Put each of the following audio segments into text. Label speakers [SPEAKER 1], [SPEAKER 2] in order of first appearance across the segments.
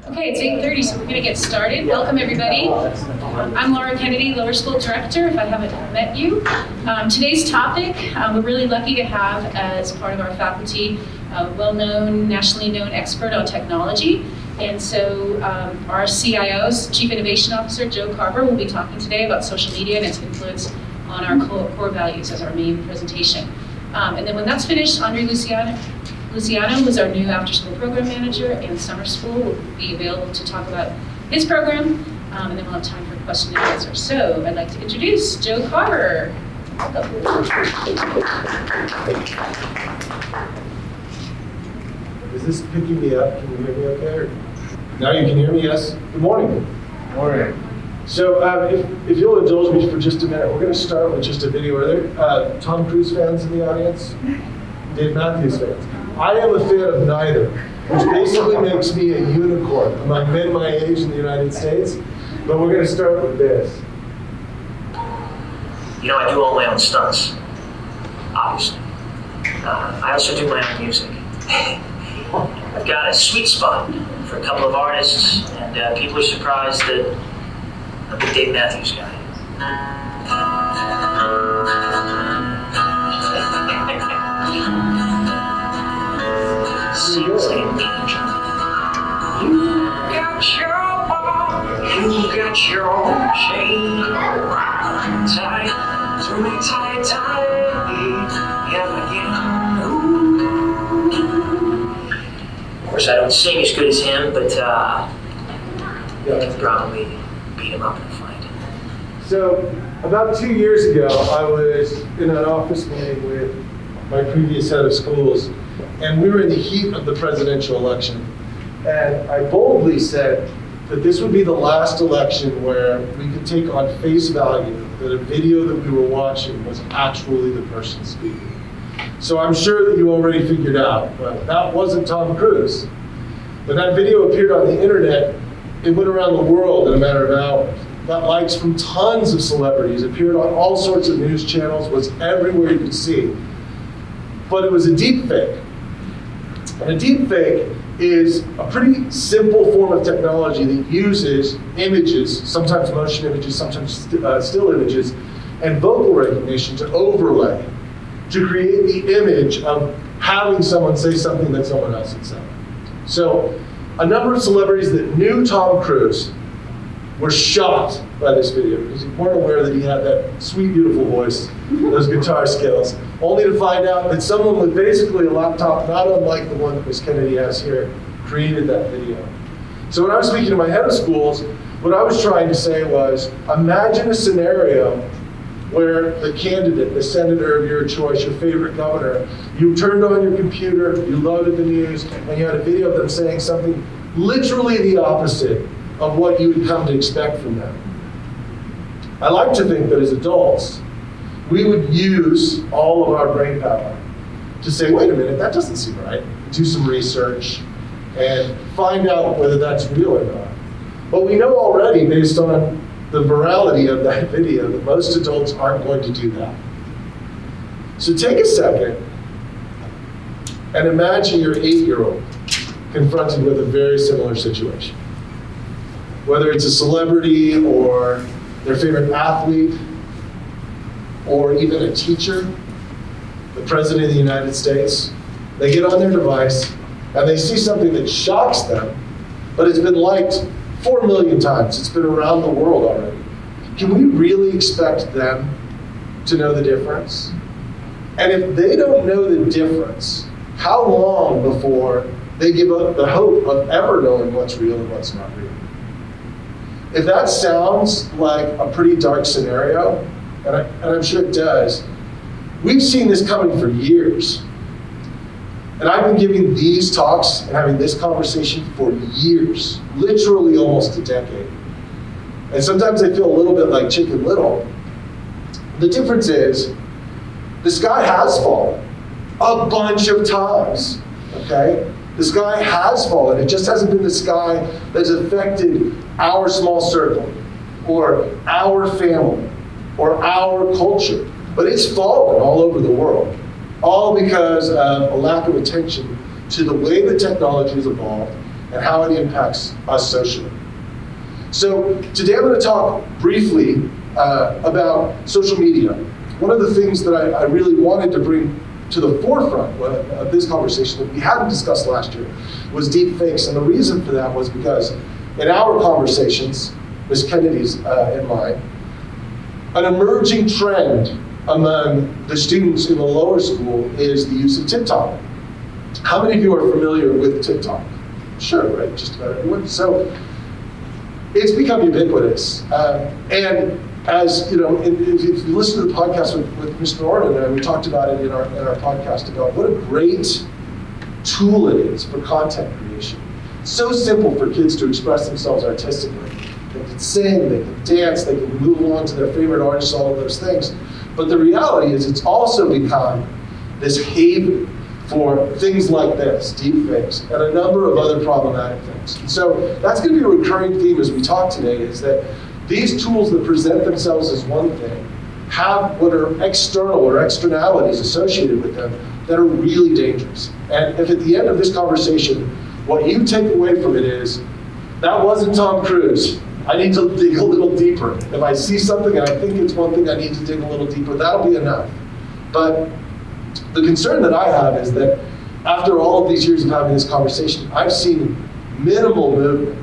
[SPEAKER 1] Okay, it's 8:30, so we're going to get started. Welcome, everybody. I'm Laura Kennedy, Lower School Director, if I haven't met you. Today's topic, we're really lucky to have as part of our faculty a well-known, nationally known expert on technology. And so our CIO, Chief Innovation Officer, Joe Carver, will be talking today about social media and its influence on our core values as our main presentation. And then when that's finished, Andre Luciano, who's our new after-school program manager and summer school, will be available to talk about his program, and then we'll have time for question and answer. So I'd like to introduce Joe Carver.
[SPEAKER 2] Is this picking me up? Can you hear me okay? Or? Now you can hear me, yes? Good morning.
[SPEAKER 3] Morning.
[SPEAKER 2] So if you'll indulge me for just a minute, we're going to start with just a video. Are there Tom Cruise fans in the audience? Dave Matthews fans? I am a fan of neither, which basically makes me a unicorn among men my age in the United States. But we're going to start with this.
[SPEAKER 4] You know, I do all my own stunts, obviously. I also do my own music. I've got a sweet spot for a couple of artists, and people are surprised that I'm a big Dave Matthews guy. Seems like an angel. You got your ball, you got your chain, tight, to me tight, yeah, Of course, I don't sing as good as him, but I could probably beat him up in a fight.
[SPEAKER 2] So about 2 years ago, I was in an office meeting with my previous head of schools, and we were in the heat of the presidential election. And I boldly said that this would be the last election where we could take on face value that a video that we were watching was actually the person speaking. So I'm sure that you already figured out, but that wasn't Tom Cruise. When that video appeared on the internet, it went around the world in a matter of hours. Got likes from tons of celebrities, appeared on all sorts of news channels, was everywhere you could see. But it was a deep fake. And a deep fake is a pretty simple form of technology that uses images, sometimes motion images, sometimes still images, and vocal recognition to overlay, to create the image of having someone say something that someone else had said. So a number of celebrities that knew Tom Cruise were shocked by this video because they weren't aware that he had that sweet, beautiful voice, those guitar skills, only to find out that someone with basically a laptop, not unlike the one that Ms. Kennedy has here, created that video. So when I was speaking to my head of schools, what I was trying to say was, imagine a scenario where the candidate, the senator of your choice, your favorite governor, you turned on your computer, you loaded the news, and you had a video of them saying something literally the opposite of what you would come to expect from them. I like to think that as adults, we would use all of our brain power to say, wait a minute, that doesn't seem right. Do some research and find out whether that's real or not. But we know already, based on the virality of that video, that most adults aren't going to do that. So take a second and imagine your 8-year-old confronted with a very similar situation. Whether it's a celebrity or their favorite athlete or even a teacher, the President of the United States, they get on their device and they see something that shocks them, but it's been liked 4 million times. It's been around the world already. Can we really expect them to know the difference? And if they don't know the difference, how long before they give up the hope of ever knowing what's real and what's not real? If that sounds like a pretty dark scenario, and I'm sure it does, we've seen this coming for years. And I've been giving these talks and having this conversation for years, literally almost a decade. And sometimes I feel a little bit like Chicken Little. The difference is, the sky has fallen a bunch of times, okay? The sky has fallen. It just hasn't been the sky that's affected our small circle, or our family, or our culture. But it's fallen all over the world, all because of a lack of attention to the way the technology has evolved and how it impacts us socially. So today I'm going to talk briefly about social media. One of the things that I really wanted to bring to the forefront of this conversation that we hadn't discussed last year was deep fakes. And the reason for that was because in our conversations, Ms. Kennedy's and mine, an emerging trend among the students in the lower school is the use of TikTok. How many of you are familiar with TikTok? Sure, right? Just about everyone. So it's become ubiquitous. And as you know, if you listen to the podcast with Mr. Orman, and we talked about it in our podcast about what a great tool it is for content creation. It's so simple for kids to express themselves artistically. They can sing, they can dance, they can move along to their favorite artists, all of those things. But the reality is it's also become this haven for things like this, deep fakes, and a number of other problematic things. And so that's going to be a recurring theme as we talk today, is that these tools that present themselves as one thing have what are external or externalities associated with them that are really dangerous. And if at the end of this conversation, what you take away from it is, that wasn't Tom Cruise. I need to dig a little deeper. If I see something and I think it's one thing, I need to dig a little deeper. That'll be enough. But the concern that I have is that after all of these years of having this conversation, I've seen minimal movement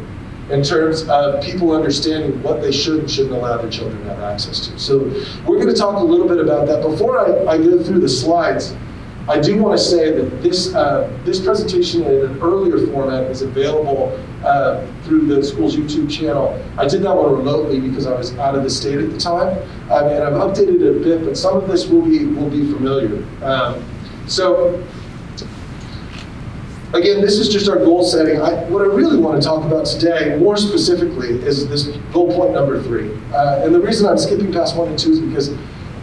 [SPEAKER 2] in terms of people understanding what they should and shouldn't allow their children to have access to. So we're going to talk a little bit about that. Before I go through the slides, I do want to say that this presentation in an earlier format is available through the school's YouTube channel. I did that one remotely because I was out of the state at the time, and I've updated it a bit, but some of this will be familiar. So again, this is just our goal setting. What I really want to talk about today, more specifically, is this goal point number 3. And the reason I'm skipping past 1 and 2 is because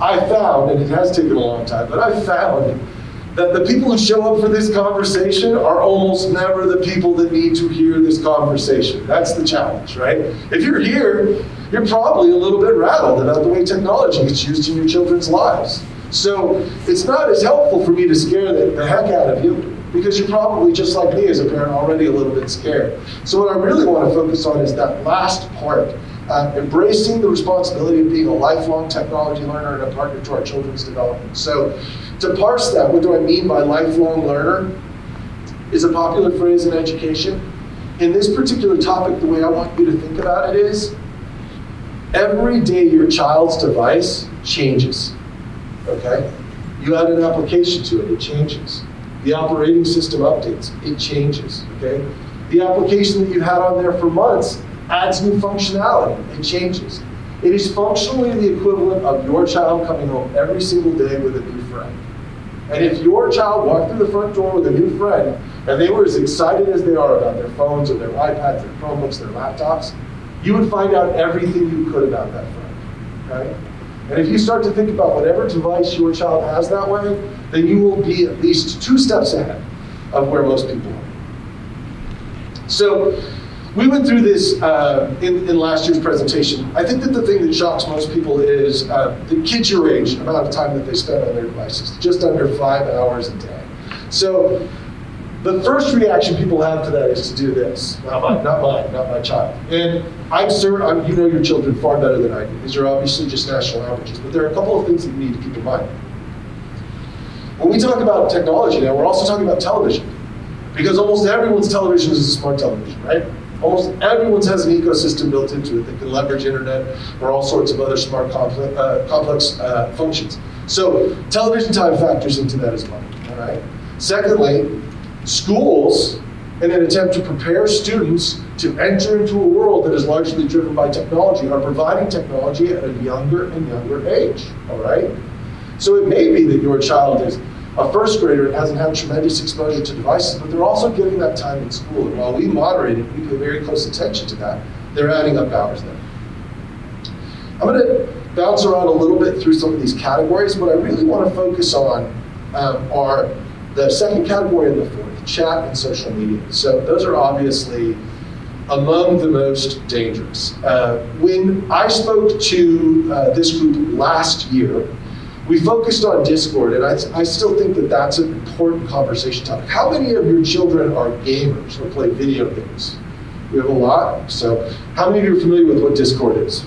[SPEAKER 2] I found, and it has taken a long time, but I found that the people who show up for this conversation are almost never the people that need to hear this conversation. That's the challenge, right? If you're here, you're probably a little bit rattled about the way technology gets used in your children's lives. So it's not as helpful for me to scare the heck out of you, because you're probably just like me as a parent, already a little bit scared. So what I really want to focus on is that last part, embracing the responsibility of being a lifelong technology learner and a partner to our children's development. So to parse that, what do I mean by lifelong learner? Is a popular phrase in education. In this particular topic, the way I want you to think about it is, every day your child's device changes, okay? You add an application to it, it changes. The operating system updates, it changes, okay? The application that you had on there for months adds new functionality, it changes. It is functionally the equivalent of your child coming home every single day with a new friend. And if your child walked through the front door with a new friend, and they were as excited as they are about their phones or their iPads, their Chromebooks, their laptops, you would find out everything you could about that friend, okay? And if you start to think about whatever device your child has that way, then you will be at least 2 steps ahead of where most people are. So we went through this in last year's presentation. I think that the thing that shocks most people is the kids your age, amount of time that they spend on their devices, just under 5 hours a day. So the first reaction people have to that is to do this. Not mine, not my child. And I'm certain, you know your children far better than I do. These are obviously just national averages, but there are a couple of things that you need to keep in mind. When we talk about technology now, we're also talking about television, because almost everyone's television is a smart television, right? Almost everyone's has an ecosystem built into it that can leverage internet or all sorts of other smart complex functions. So television time factors into that as well, all right? Secondly, schools, in an attempt to prepare students to enter into a world that is largely driven by technology, are providing technology at a younger and younger age, all right? So it may be that your child is a first grader and hasn't had tremendous exposure to devices, but they're also giving that time in school. And while we moderate it, we pay very close attention to that, they're adding up hours there. I'm gonna bounce around a little bit through some of these categories. What I really wanna focus on are the second category and the fourth, chat and social media. So those are obviously among the most dangerous. When I spoke to this group last year, we focused on Discord, and I still think that that's an important conversation topic. How many of your children are gamers or play video games? We have a lot. So how many of you are familiar with what Discord is?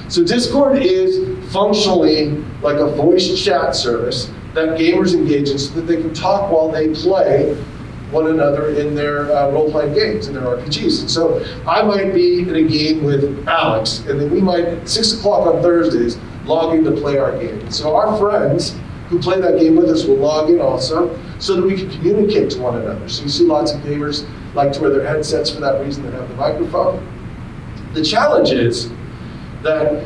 [SPEAKER 2] So Discord is functionally like a voice chat service that gamers engage in so that they can talk while they play one another in their role-playing games, in their RPGs. And so I might be in a game with Alex, and then we might, at 6 o'clock on Thursdays, log in to play our game. And so our friends who play that game with us will log in also, so that we can communicate to one another. So you see lots of gamers like to wear their headsets for that reason, they have the microphone. The challenge is that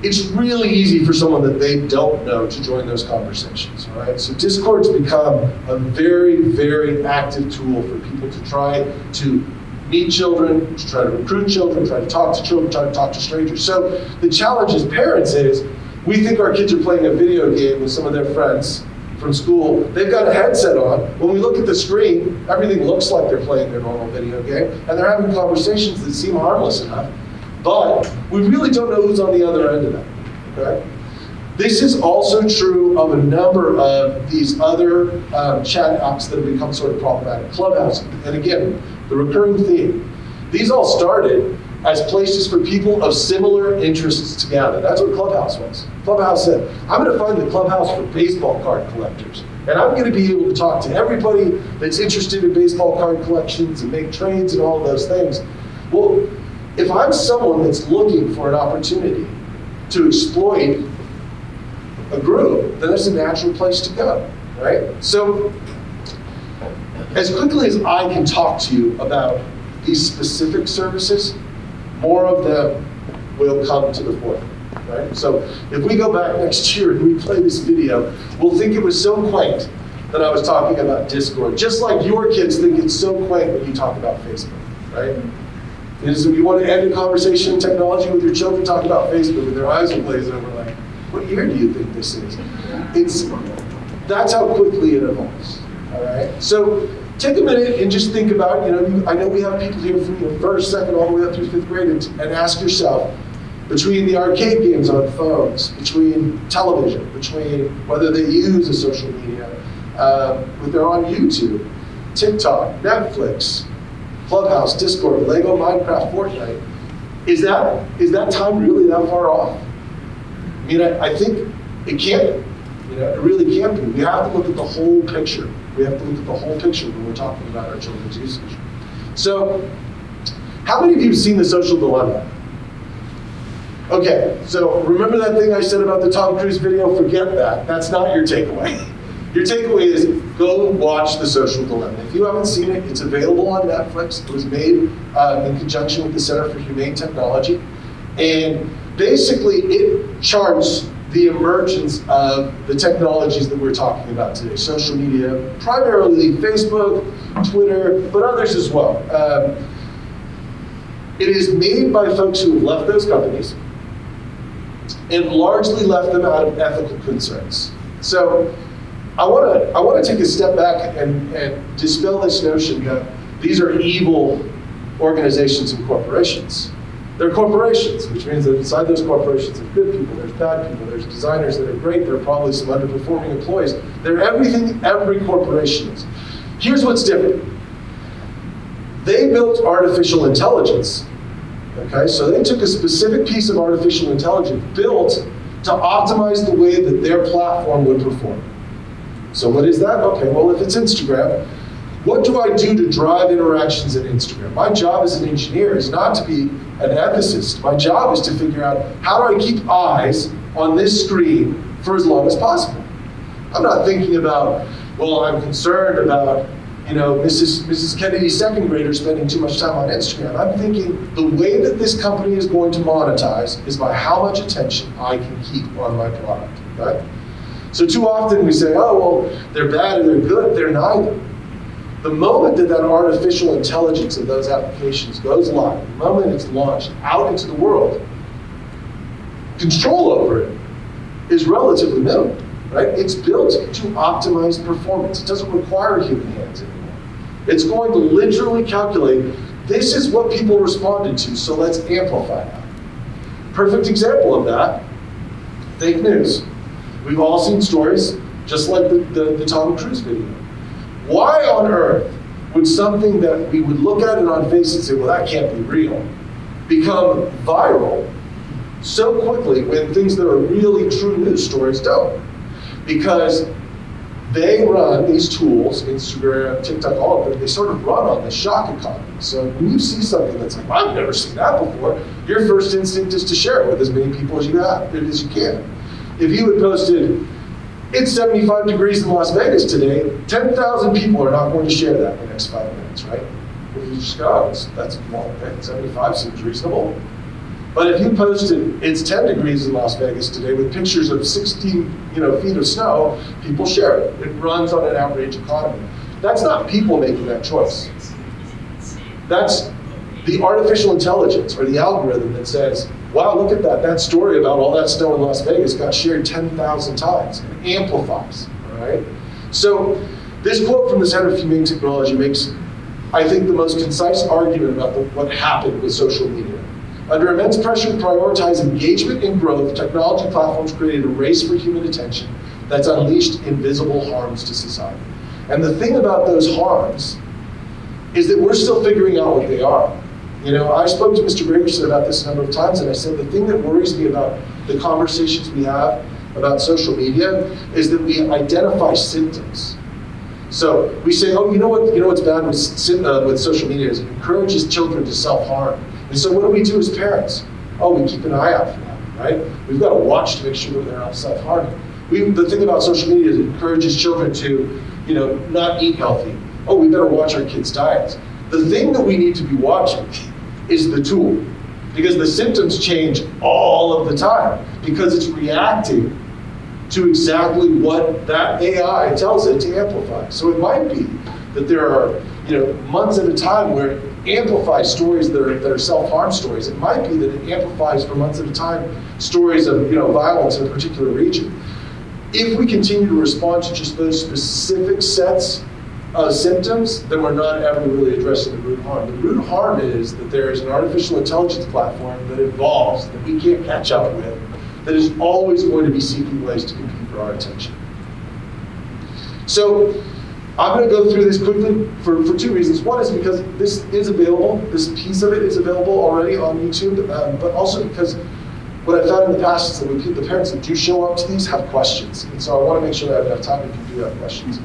[SPEAKER 2] it's really easy for someone that they don't know to join those conversations, all right? So Discord's become a very, very active tool for people to try to meet children, to try to recruit children, try to talk to children, try to talk to strangers. So the challenge as parents is, we think our kids are playing a video game with some of their friends from school. They've got a headset on. When we look at the screen, everything looks like they're playing their normal video game, and they're having conversations that seem harmless enough. But we really don't know who's on the other end of that, okay? This is also true of a number of these other chat apps that have become sort of problematic. Clubhouse, and again, the recurring theme. These all started as places for people of similar interests to gather. That's what Clubhouse was. Clubhouse said, I'm gonna find the Clubhouse for baseball card collectors. And I'm gonna be able to talk to everybody that's interested in baseball card collections and make trades and all of those things. Well, if I'm someone that's looking for an opportunity to exploit a group, then it's a natural place to go, right? So, as quickly as I can talk to you about these specific services, more of them will come to the forefront, right? So, if we go back next year and we play this video, we'll think it was so quaint that I was talking about Discord, just like your kids think it's so quaint when you talk about Facebook, right? Is if you want to end a conversation in technology with your children, talk about Facebook, and their eyes will glaze over like, what year do you think this is? That's how quickly it evolves, all right? So take a minute and just think about, I know we have people here from first, second, all the way up through 5th grade, and ask yourself, between the arcade games on phones, between television, between whether they use a social media, whether they're on YouTube, TikTok, Netflix, Clubhouse, Discord, Lego, Minecraft, Fortnite, is that time really that far off? I mean, I think it can't be. It really can't be. We have to look at the whole picture. We have to look at the whole picture when we're talking about our children's usage. So, how many of you have seen The Social Dilemma? Okay, so remember that thing I said about the Tom Cruise video? Forget that. That's not your takeaway. Your takeaway is go watch The Social Dilemma. If you haven't seen it, it's available on Netflix. It was made in conjunction with the Center for Humane Technology. And basically, it charts the emergence of the technologies that we're talking about today. Social media, primarily Facebook, Twitter, but others as well. It is made by folks who have left those companies and largely left them out of ethical concerns. So I want to take a step back and dispel this notion that these are evil organizations and corporations. They're corporations, which means that inside those corporations there's good people, there's bad people, there's designers that are great, there are probably some underperforming employees. They're everything every corporation is. Here's what's different. They built artificial intelligence. Okay, so they took a specific piece of artificial intelligence built to optimize the way that their platform would perform. So what is that? Okay, well, if it's Instagram, what do I do to drive interactions in Instagram? My job as an engineer is not to be an ethicist. My job is to figure out how do I keep eyes on this screen for as long as possible. I'm not thinking about, well, I'm concerned about, Mrs. Kennedy's second grader spending too much time on Instagram. I'm thinking the way that this company is going to monetize is by how much attention I can keep on my product, right? So too often we say, oh, well, they're bad or they're good. They're neither. The moment that artificial intelligence of those applications goes live, the moment it's launched out into the world, control over it is relatively minimal, right? It's built to optimize performance. It doesn't require human hands anymore. It's going to literally calculate, this is what people responded to, so let's amplify that. Perfect example of that, fake news. We've all seen stories, just like the Tom Cruise video. Why on earth would something that we would look at it on face and say, well, that can't be real, become viral so quickly when things that are really true news stories don't? Because they run these tools, Instagram, TikTok, all of them, they sort of run on the shock economy. So when you see something that's like, I've never seen that before, your first instinct is to share it with as many people as you can. If you had posted, it's 75 degrees in Las Vegas today, 10,000 people are not going to share that in the next 5 minutes, right? If you just go, that's well, okay, 75 seems reasonable. But if you posted, it's 10 degrees in Las Vegas today with pictures of 16 feet of snow, people share it. It runs on an outrage economy. That's not people making that choice. That's the artificial intelligence or the algorithm that says, wow, look at that. That story about all that snow in Las Vegas got shared 10,000 times. It amplifies, all right? So this quote from the Center for Humane Technology makes, I think, the most concise argument about what happened with social media. Under immense pressure to prioritize engagement and growth, technology platforms created a race for human attention that's unleashed invisible harms to society. And the thing about those harms is that we're still figuring out what they are. I spoke to Mr. Gregerson about this a number of times, and I said the thing that worries me about the conversations we have about social media is that we identify symptoms. So we say, oh, you know what's bad with social media is it encourages children to self-harm. And so what do we do as parents? Oh, we keep an eye out for that, right? We've got to watch to make sure that they're not self-harming. The thing about social media is it encourages children to, not eat healthy. Oh, we better watch our kids' diets. The thing that we need to be watching is the tool, because the symptoms change all of the time, because it's reacting to exactly what that AI tells it to amplify. So it might be that there are, months at a time where it amplifies stories that are self-harm stories. It might be that it amplifies for months at a time stories of, violence in a particular region. If we continue to respond to just those specific sets of symptoms, then we're not ever really addressing the root harm. The root harm is that there is an artificial intelligence platform that evolves that we can't catch up with, that is always going to be seeking ways to compete for our attention. So I'm going to go through this quickly for two reasons. One is because this is available, this piece of it is available already on YouTube, but also because what I've found in the past is that the parents that do show up to these have questions. And so I want to make sure that I have enough time if you do have questions.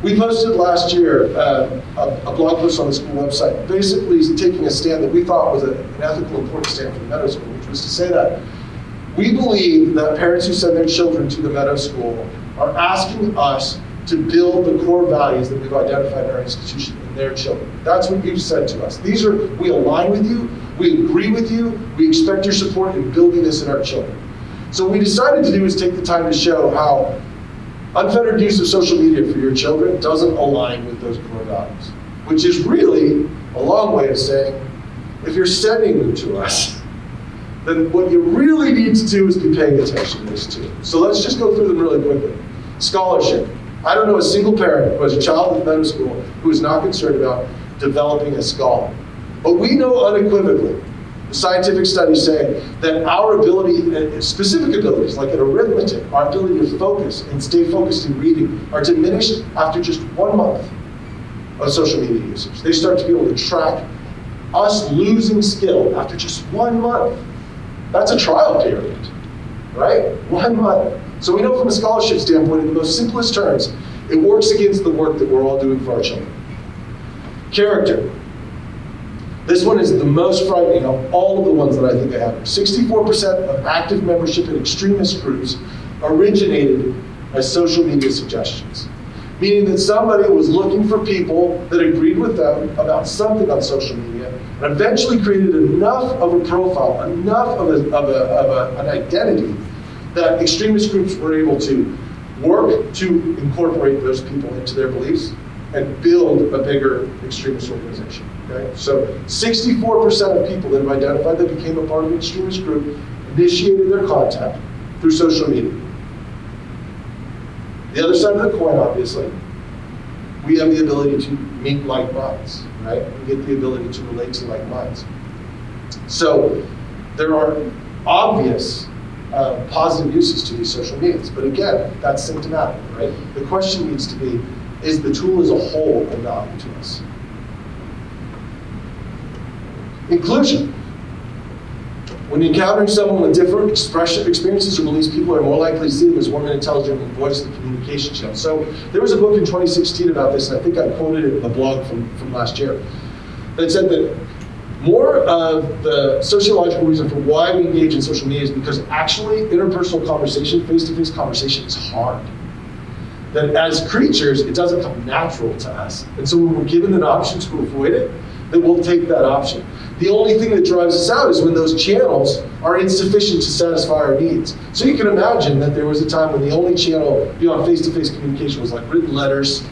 [SPEAKER 2] We posted last year a blog post on the school website, basically taking a stand that we thought was an ethical, important stand for the Meadows School, which was to say that we believe that parents who send their children to the Meadows School are asking us to build the core values that we've identified in our institution in their children. That's what you've said to us. We align with you, we agree with you, we expect your support in building this in our children. So what we decided to do is take the time to show how unfettered use of social media for your children doesn't align with those core values, which is really a long way of saying, if you're sending them to us, then what you really need to do is be paying attention to this too. So let's just go through them really quickly. Scholarship. I don't know a single parent who has a child at Meadows School who is not concerned about developing a scholar. But we know unequivocally, the scientific studies say that our ability, specific abilities like in arithmetic, our ability to focus and stay focused in reading are diminished after just 1 month of social media usage. They start to be able to track us losing skill after just 1 month. That's a trial period, right? 1 month. So we know from a scholarship standpoint, in the most simplest terms, it works against the work that we're all doing for our children. Character. This one is the most frightening of all of the ones that I think I have. 64% of active membership in extremist groups originated as social media suggestions. Meaning that somebody was looking for people that agreed with them about something on social media and eventually created enough of a profile, enough of an identity that extremist groups were able to work to incorporate those people into their beliefs and build a bigger extremist organization. Okay? So 64% of people that have identified that became a part of an extremist group initiated their contact through social media. The other side of the coin, obviously, we have the ability to meet like minds, right? We get the ability to relate to like minds. So there are obvious positive uses to these social medias. But again, that's symptomatic, right? The question needs to be, is the tool as a whole of value to us? Inclusion. When encountering someone with different experiences or beliefs, people are more likely to see them as warm and intelligent and voice the communication channel. So there was a book in 2016 about this, and I think I quoted it in the blog from last year, that said that more of the sociological reason for why we engage in social media is because actually interpersonal conversation, face-to-face conversation is hard. That as creatures, it doesn't come natural to us. And so when we're given an option to avoid it, then we'll take that option. The only thing that drives us out is when those channels are insufficient to satisfy our needs. So you can imagine that there was a time when the only channel beyond face-to-face communication was like written letters.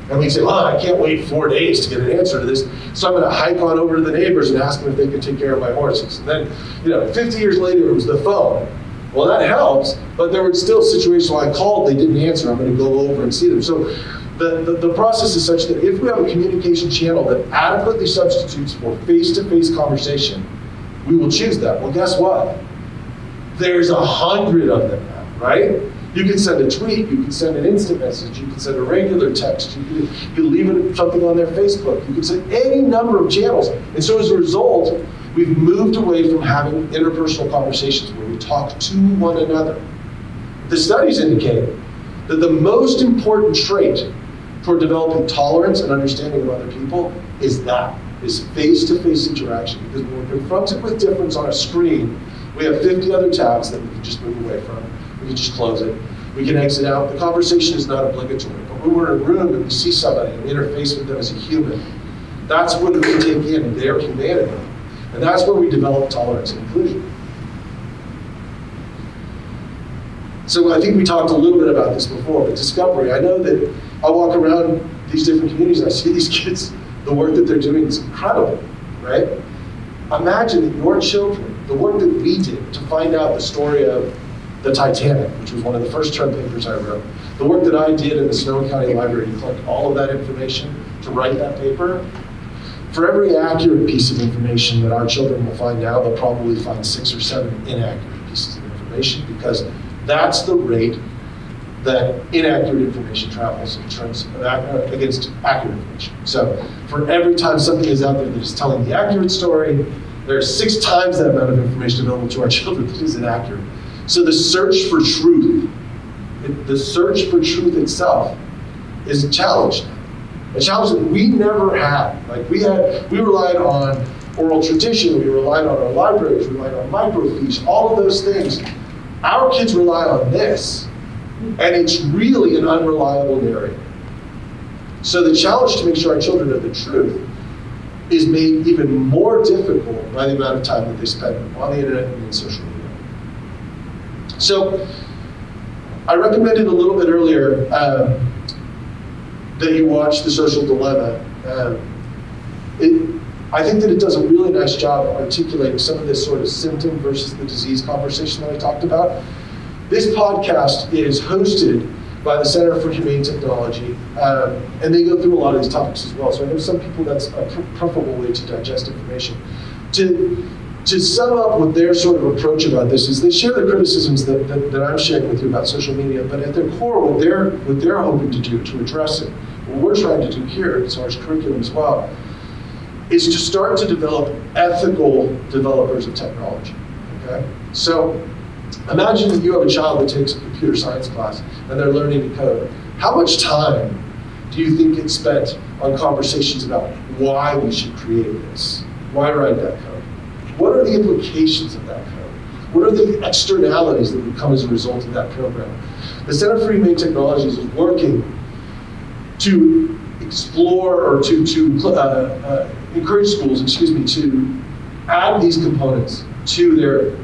[SPEAKER 2] And we'd say, well, I can't wait 4 days to get an answer to this, so I'm going to hike on over to the neighbors and ask them if they can take care of my horses. And then, 50 years later, it was the phone. Well, that helps, but there were still situations where I called, they didn't answer, I'm going to go over and see them. So the process is such that if we have a communication channel that adequately substitutes for face-to-face conversation, we will choose that. Well, guess what? There's 100 of them now, right? You can send a tweet, you can send an instant message, you can send a regular text, you can leave something on their Facebook, you can send any number of channels. And so as a result, we've moved away from having interpersonal conversations where we talk to one another. The studies indicate that the most important trait for developing tolerance and understanding of other people is face-to-face interaction. Because when we're confronted with difference on a screen, we have 50 other tabs that we can just move away from. We can just close it. We can exit out. The conversation is not obligatory. But when we're in a room and we see somebody and we interface with them as a human, that's when we take in their humanity. And that's where we develop tolerance and inclusion. So I think we talked a little bit about this before, but discovery. I know that I walk around these different communities and I see these kids, the work that they're doing is incredible, right? Imagine that your children, the work that we did to find out the story of the Titanic, which was one of the first term papers I wrote, the work that I did in the Sonoma County Library to collect all of that information to write that paper. For every accurate piece of information that our children will find now, they'll probably find 6 or 7 inaccurate pieces of information, because that's the rate that inaccurate information travels in terms of against accurate information. So for every time something is out there that is telling the accurate story, there's 6 times that amount of information available to our children that is inaccurate. So the search for truth, itself is a challenge. A challenge that we never had. Like we relied on oral tradition, we relied on our libraries, we relied on microfiche, all of those things. Our kids rely on this, and it's really an unreliable narrative. So the challenge to make sure our children know the truth is made even more difficult by the amount of time that they spend on the internet and in social media. So I recommended a little bit earlier that you watch The Social Dilemma. I think that it does a really nice job of articulating some of this sort of symptom versus the disease conversation that I talked about. This podcast is hosted by the Center for Humane Technology, and they go through a lot of these topics as well. So I know some people that's a preferable way to digest information. To sum up what their sort of approach about this is, they share the criticisms that I'm sharing with you about social media, but at their core, what they're hoping to do to address it, what we're trying to do here as far as curriculum as well, is to start to develop ethical developers of technology, okay? So imagine that you have a child that takes a computer science class and they're learning to code. How much time do you think gets spent on conversations about why we should create this? Why write that code? What are the implications of that code? What are the externalities that would come as a result of that program? The Center for Humane Technologies is working to explore or to encourage schools, to add these components to their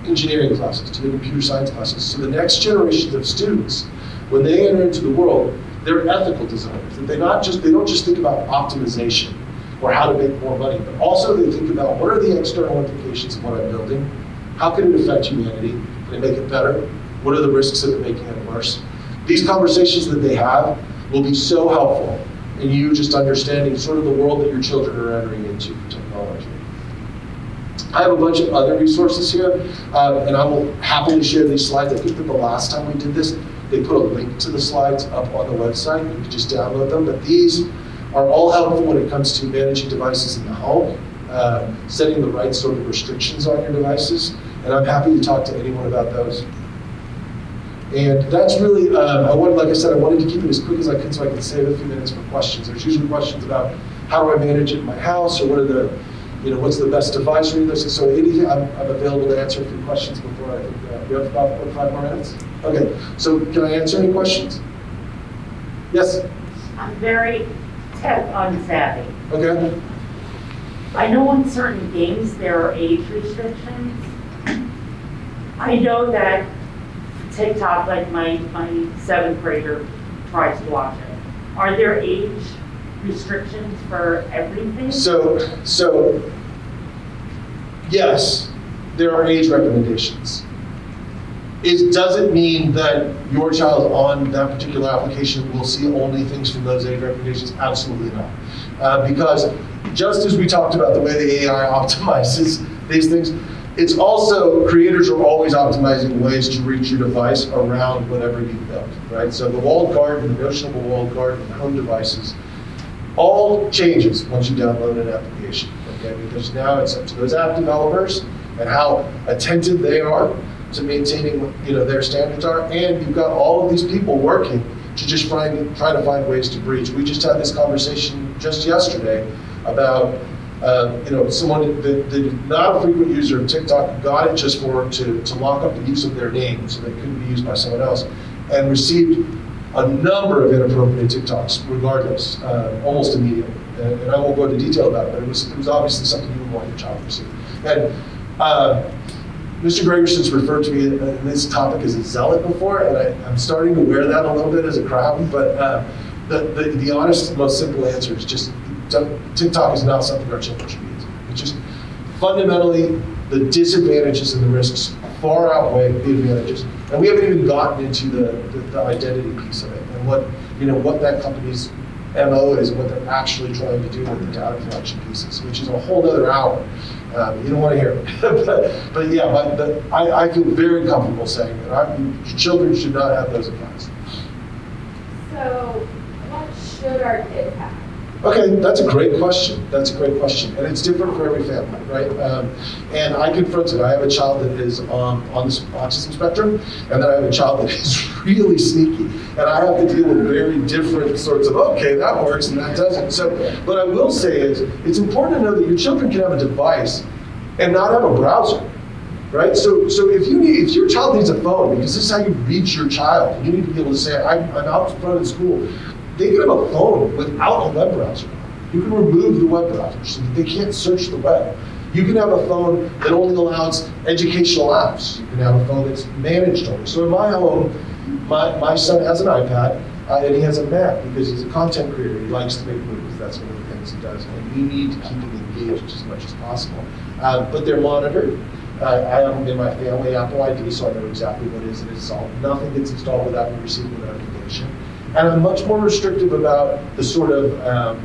[SPEAKER 2] engineering classes, to their computer science classes. So the next generations of students, when they enter into the world, they're ethical designers. That they don't just think about optimization or how to make more money, but also they think about what are the external implications of what I'm building? How can it affect humanity? Can it make it better? What are the risks of it making it worse? These conversations that they have will be so helpful in you just understanding sort of the world that your children are entering into for technology. I have a bunch of other resources here, and I will happily share these slides. I think that the last time we did this, they put a link to the slides up on the website. You can just download them, but these are all helpful when it comes to managing devices in the home, setting the right sort of restrictions on your devices, and I'm happy to talk to anyone about those. And that's really, like I said, I wanted to keep it as quick as I could so I could save a few minutes for questions. There's usually questions about how do I manage it in my house, or what are the, what's the best device or anything. So anything, I'm available to answer a few questions before I think we have about 5 more minutes. Okay, so can I answer any questions? Yes?
[SPEAKER 3] I'm very tech unsavvy.
[SPEAKER 2] Okay.
[SPEAKER 3] I know in certain games there are age restrictions. I know that TikTok, like my 7th grader tries to watch it. Are there age restrictions for everything?
[SPEAKER 2] So yes, there are age recommendations. It doesn't mean that your child on that particular application will see only things from those age recommendations. Absolutely not. Because just as we talked about the way the AI optimizes these things, it's also, creators are always optimizing ways to reach your device around whatever you've built, right? So the walled garden, the notion of a walled garden, and home devices, all changes once you download an application, okay? Because now it's up to those app developers and how attentive they are to maintaining what their standards are, and you've got all of these people working to just try to find ways to breach. We just had this conversation just yesterday about someone that not a frequent user of TikTok got it just to lock up the use of their name so they couldn't be used by someone else, and received a number of inappropriate TikToks regardless, almost immediately. And I won't go into detail about it, but it was obviously something you would want your child to receive. And Mr. Gregerson's referred to me in this topic as a zealot before, and I'm starting to wear that a little bit as a crown, but the honest, most simple answer is just TikTok is not something our children should be using. It's just fundamentally the disadvantages and the risks far outweigh the advantages. And we haven't even gotten into the identity piece of it and what that company's MO is and what they're actually trying to do with the data collection pieces, which is a whole other hour. You don't want to hear it. but yeah, I feel very comfortable saying that your children should not have those accounts.
[SPEAKER 5] So what should our kids have?
[SPEAKER 2] Okay, that's a great question. And it's different for every family, right? And I confront it. I have a child that is on the autism spectrum, and then I have a child that is really sneaky. And I have to deal with very different sorts of, okay, that works and that doesn't. So what I will say is, it's important to know that your children can have a device and not have a browser, right? So if your child needs a phone, because this is how you reach your child, you need to be able to say, I'm out in front of school. They can have a phone without a web browser. You can remove the web browser so that they can't search the web. You can have a phone that only allows educational apps. You can have a phone that's managed only. So in my home, my son has an iPad and he has a Mac because he's a content creator. He likes to make movies. That's one of the things he does. And we need to keep him engaged as much as possible. But they're monitored. I am in my family Apple ID, so I know exactly what is installed. Nothing gets installed without me receiving a notification. And I'm much more restrictive about the sort of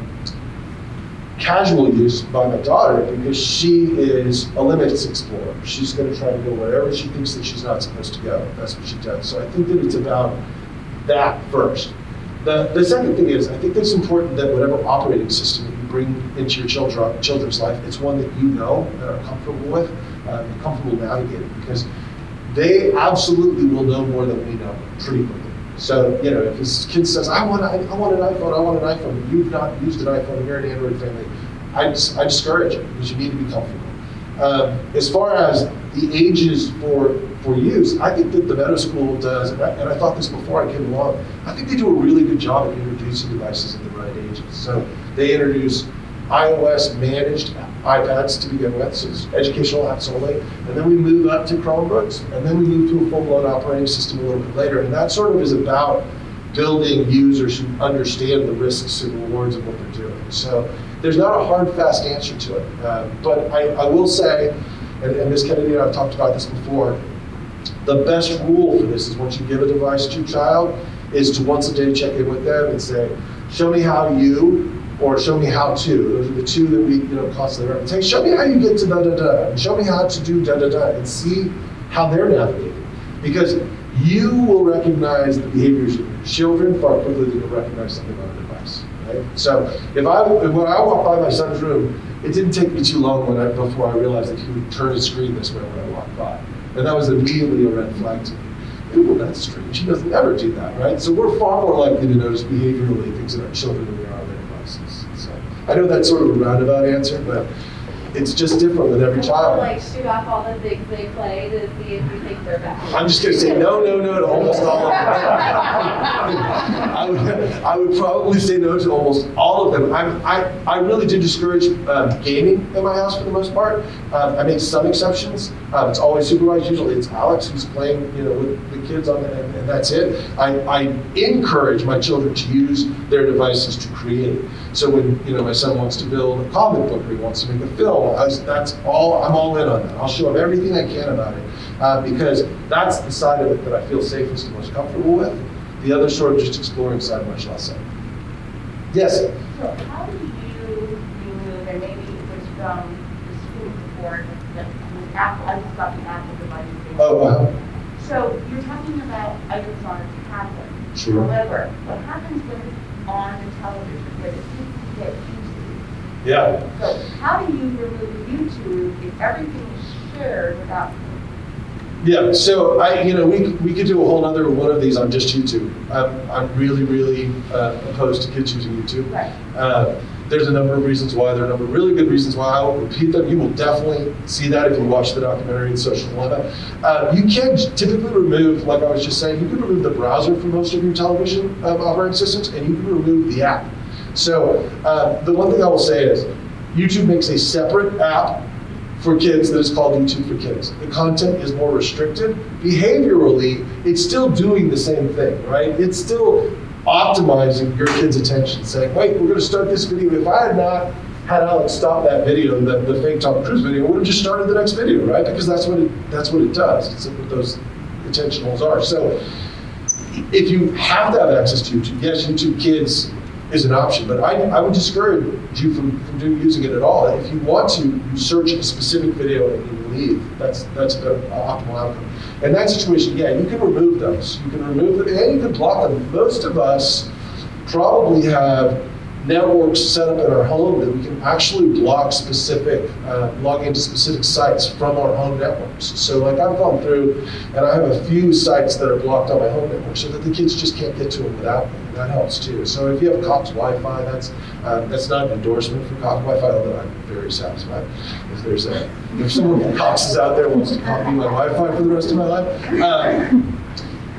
[SPEAKER 2] casual use by my daughter because she is a limits explorer. She's going to try to go wherever she thinks that she's not supposed to go. That's what she does. So I think that it's about that first. The second thing is, I think that it's important that whatever operating system that you bring into your children's life, it's one that you know and are comfortable with, and comfortable navigating, because they absolutely will know more than we know pretty quickly. So, if this kid says, I want an iPhone, and you've not used an iPhone, and you're an Android family, I discourage it, because you need to be comfortable. As far as the ages for use, I think that the Meadows School does, and I thought this before I came along, I think they do a really good job of introducing devices in the right ages. So they introduce iOS managed iPads to begin with, so it's educational apps only, and then we move up to Chromebooks, and then we move to a full-blown operating system a little bit later, and that sort of is about building users who understand the risks and rewards of what they're doing. So there's not a hard, fast answer to it, but I will say, and Ms. Kennedy and I have talked about this before, the best rule for this is once you give a device to your child is to once a day check in with them and say, show me how you or show me how to. Those are the two that we constantly reference. Hey, show me how you get to da-da-da, and show me how to do da-da-da, and see how they're navigating. Because you will recognize the behaviors of your children far quicker than you'll recognize something on a device. Right? So when I walked by my son's room, it didn't take me too long before I realized that he would turn his screen this way when I walked by. And that was immediately a red flag to me. Well, that's strange. He doesn't ever do that, right? So we're far more likely to notice behaviorally things in our children than we are on their devices. So I know that's sort of a roundabout answer, but it's just different with every child.
[SPEAKER 5] Like shoot off all the things they play to see if you think they're bad.
[SPEAKER 2] I'm just going to say no to almost all of them. I would probably say no to almost all of them. I really do discourage gaming in my house for the most part. I make some exceptions. It's always supervised. Usually it's Alex who's playing, with the kids on it, and that's it. I encourage my children to use their devices to create. So when my son wants to build a comic book or he wants to make a film, that's all. I'm all in on that. I'll show him everything I can about it because that's the side of it that I feel safest and most comfortable with. The other sort of just exploring side, much less so. Yes.
[SPEAKER 6] So how do you remove, and maybe it was from the school board, that with Apple, I just got the Apple device.
[SPEAKER 2] Oh, wow.
[SPEAKER 6] So you're talking about items on a tablet.
[SPEAKER 2] Sure.
[SPEAKER 6] However, what happens when it's on the television, where the kids get YouTube?
[SPEAKER 2] Yeah.
[SPEAKER 6] So how do you remove YouTube if everything is shared without?
[SPEAKER 2] Yeah, so we could do a whole other one of these on just YouTube. I'm really opposed to kids using YouTube.
[SPEAKER 6] Right.
[SPEAKER 2] There's a number of reasons why. There are a number of really good reasons why. I won't repeat them. You will definitely see that if you watch the documentary, The Social Dilemma. You can typically remove, like I was just saying, you can remove the browser from most of your television operating systems, and you can remove the app. So the one thing I will say is YouTube makes a separate app for kids that is called YouTube for Kids. The content is more restricted. Behaviorally, it's still doing the same thing, right? It's still optimizing your kid's attention, saying, wait, we're gonna start this video. If I had not had Alex stop that video, the fake Tom Cruise video, I would have just started the next video, right? Because that's what it does. It's what those attention holes are. So if you have to have access to YouTube, yes, YouTube Kids is an option, but I would discourage you from using it at all. If you want to, you search a specific video and you leave. That's the optimal outcome. In that situation, yeah, you can remove those. You can remove them and you can block them. Most of us probably have networks set up in our home that we can actually block log into specific sites from our home networks. So like I've gone through and I have a few sites that are blocked on my home network so that the kids just can't get to them without me. And that helps too. So if you have Cox Wi-Fi, that's not an endorsement for Cox Wi-Fi, although I'm very satisfied if someone from Cox is out there and wants to copy my Wi-Fi for the rest of my life.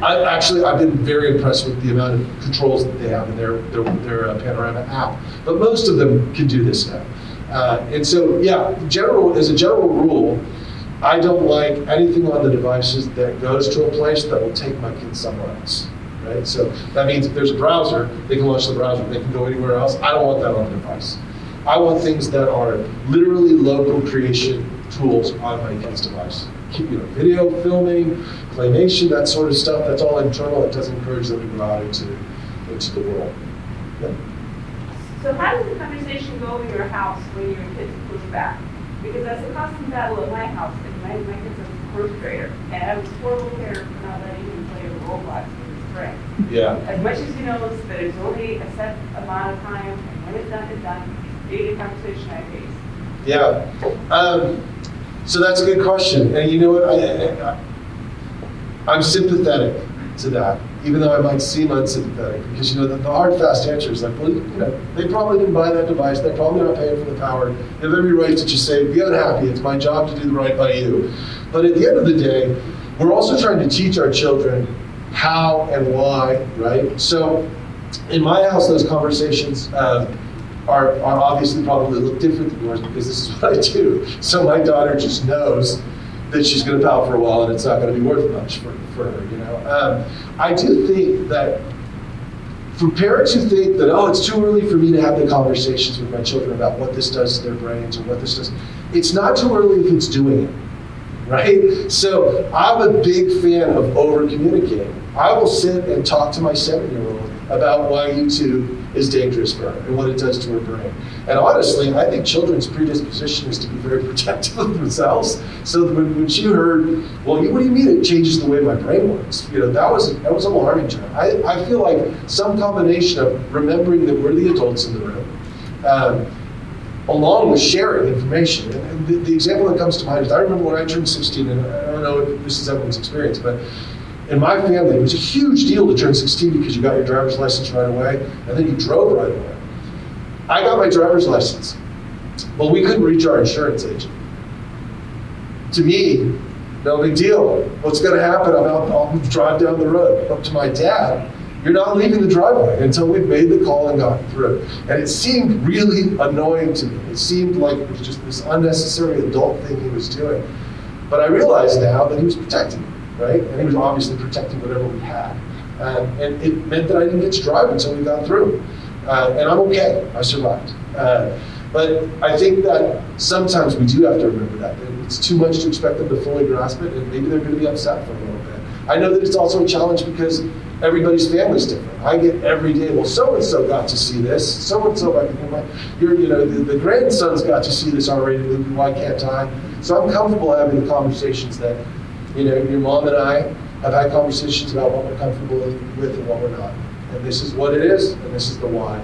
[SPEAKER 2] I've been very impressed with the amount of controls that they have in their Panorama app, but most of them can do this now. And so, yeah, as a general rule, I don't like anything on the devices that goes to a place that will take my kids somewhere else, right? So that means if there's a browser, they can launch the browser, they can go anywhere else. I don't want that on the device. I want things that are literally local creation tools on my kid's device. Video, filming, claymation, that sort of stuff, that's all internal. It doesn't encourage them to go out into the world. Yeah.
[SPEAKER 7] So how does the conversation go in your house when your kids push back? Because that's a constant battle at my house. And my kid's a first grader, and I was horrible parent for not letting him play Roblox with his friends.
[SPEAKER 2] Yeah.
[SPEAKER 7] As much as he knows that there's only a set amount of time, and when it's done, it's done. Daily conversation I face.
[SPEAKER 2] Yeah. So that's a good question. And you know what? I'm sympathetic to that, even though I might seem unsympathetic, because the hard, fast answer is like, well, they probably didn't buy that device. They're probably not paying for the power. They have every right to just say, be unhappy. It's my job to do the right by you. But at the end of the day, we're also trying to teach our children how and why, right? So in my house, those conversations are obviously probably a little different than yours because this is what I do. So my daughter just knows that she's going to pout for a while and it's not going to be worth much for her, I do think that for parents who think that, it's too early for me to have the conversations with my children about what this does to their brains or what this does, it's not too early if it's doing it, right? So I'm a big fan of over-communicating. I will sit and talk to my 7-year-old about why YouTube is dangerous for her and what it does to her brain. And honestly, I think children's predisposition is to be very protective of themselves. So when she heard, well, what do you mean it changes the way my brain works? That was alarming to her. I feel like some combination of remembering that we're the adults in the room, along with sharing information. And the example that comes to mind is I remember when I turned 16, and I don't know if this is everyone's experience, but in my family, it was a huge deal to turn 16 because you got your driver's license right away, and then you drove right away. I got my driver's license, but we couldn't reach our insurance agent. To me, no big deal. What's going to happen? I'll drive down the road. Up to my dad, you're not leaving the driveway until we've made the call and gotten through. And it seemed really annoying to me. It seemed like it was just this unnecessary adult thing he was doing. But I realize now that he was protecting me, right? And he was obviously protecting whatever we had. And it meant that I didn't get to drive until we got through. And I'm okay, I survived. But I think that sometimes we do have to remember that it's too much to expect them to fully grasp it, and maybe they're going to be upset for a little bit. I know that it's also a challenge because everybody's family's different. I get every day, well, so-and-so got to see this, so-and-so, the grandson's got to see this R-rated movie, why can't I? So I'm comfortable having the conversations that, your mom and I have had conversations about what we're comfortable with and what we're not. And this is what it is, and this is the why.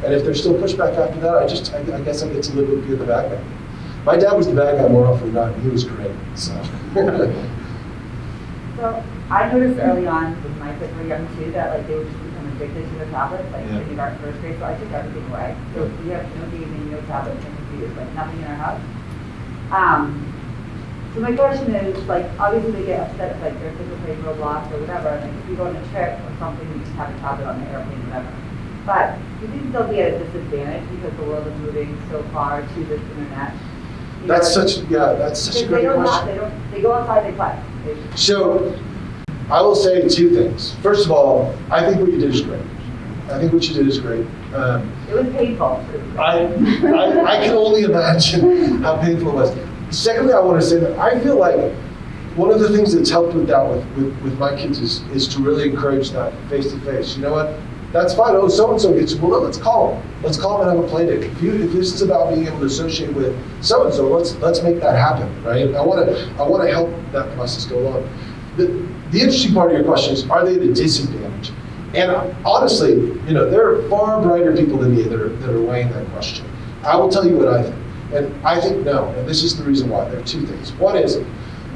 [SPEAKER 2] And if there's still pushback after that, I guess I get to live with being the bad guy. My dad was the bad guy more often than not, and he was great, so.
[SPEAKER 6] So I noticed early on when my kids were young too, that they would just become addicted to their tablets, kindergarten, first grade, so I took everything away. So we have no gaming, no tablets, no computers, nothing in our house. So my question is, obviously they get upset if their kids are playing Roblox or whatever, and if you go on a trip or something, you just have a tablet on the airplane, whatever. But do you think they'll be at a disadvantage because the world is moving so far to this internet?
[SPEAKER 2] That's such a great question.
[SPEAKER 6] They go outside, they play.
[SPEAKER 2] So, I will say two things. First of all, I think what you did is great. It
[SPEAKER 6] was painful.
[SPEAKER 2] I can only imagine how painful it was. Secondly, I want to say that I feel like one of the things that's helped with that with my kids is to really encourage that face-to-face. You know what? That's fine. Oh, so-and-so gets, well, no, let's call them. Let's call them and have a play date. If this is about being able to associate with so-and-so, let's make that happen, right? I want to help that process go along. The interesting part of your question is, are they at a disadvantage? And honestly, there are far brighter people than me that are weighing that question. I will tell you what I think. And I think no, and this is the reason why. There are two things. One is,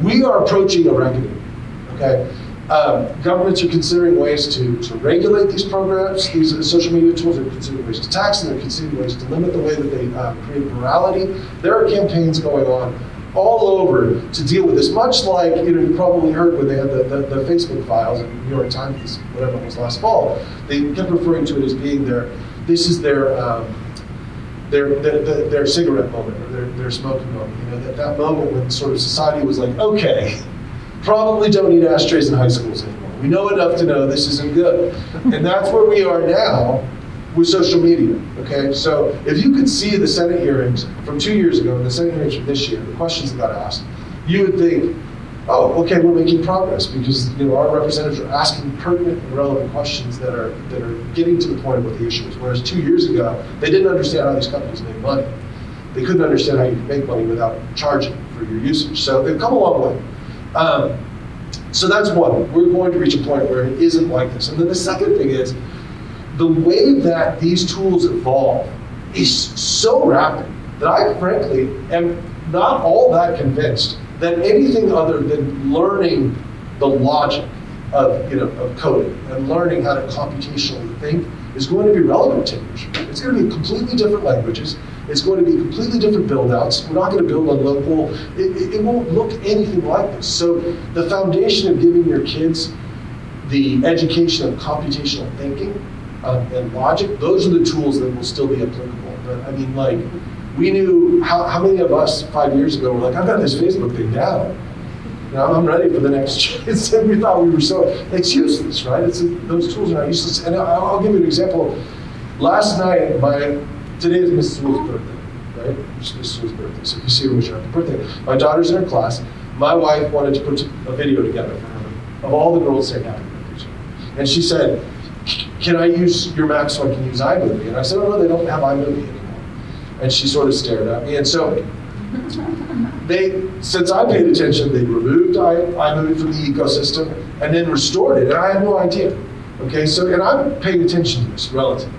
[SPEAKER 2] we are approaching a reckoning, okay? Governments are considering ways to regulate these programs, these social media tools. They're considering ways to tax them. They're considering ways to limit the way that they create virality. There are campaigns going on all over to deal with this, much like, you probably heard when they had the Facebook files in New York Times, whatever it was last fall. They kept referring to it as being their cigarette moment, or their smoking moment. That moment when sort of society was like, okay, probably don't need ashtrays in high schools anymore. We know enough to know this isn't good. And that's where we are now with social media, okay? So if you could see the Senate hearings from 2 years ago and the Senate hearings from this year, the questions that got asked, you would think, oh, okay, we're making progress because our representatives are asking pertinent and relevant questions that are getting to the point of what the issue is. Whereas 2 years ago, they didn't understand how these companies make money. They couldn't understand how you could make money without charging for your usage. So they've come a long way. So that's one. We're going to reach a point where it isn't like this. And then the second thing is, the way that these tools evolve is so rapid that I frankly am not all that convinced that anything other than learning the logic of coding and learning how to computationally think is going to be relevant 10 years from now. It's going to be completely different languages. It's going to be completely different build-outs. We're not going to build on local. It won't look anything like this. So the foundation of giving your kids the education of computational thinking and logic, those are the tools that will still be applicable. But I mean, we knew how many of us 5 years ago were like, I've got this Facebook thing down. I'm ready for the next chance. And we thought we were it's useless, right? Those tools are not useless. And I'll give you an example. Last night, today is Mrs. Wool's birthday, right? Mrs. Wool's birthday. So if you see her, wish her happy birthday. My daughter's in her class. My wife wanted to put a video together for her of all the girls saying happy birthday to her. And she said, can I use your Mac so I can use iMovie? And I said, oh, no, they don't have iMovie anymore. And she sort of stared at me. And so since I paid attention, they removed iMovie from the ecosystem and then restored it. And I had no idea. Okay, so, and I'm paying attention to this relatively.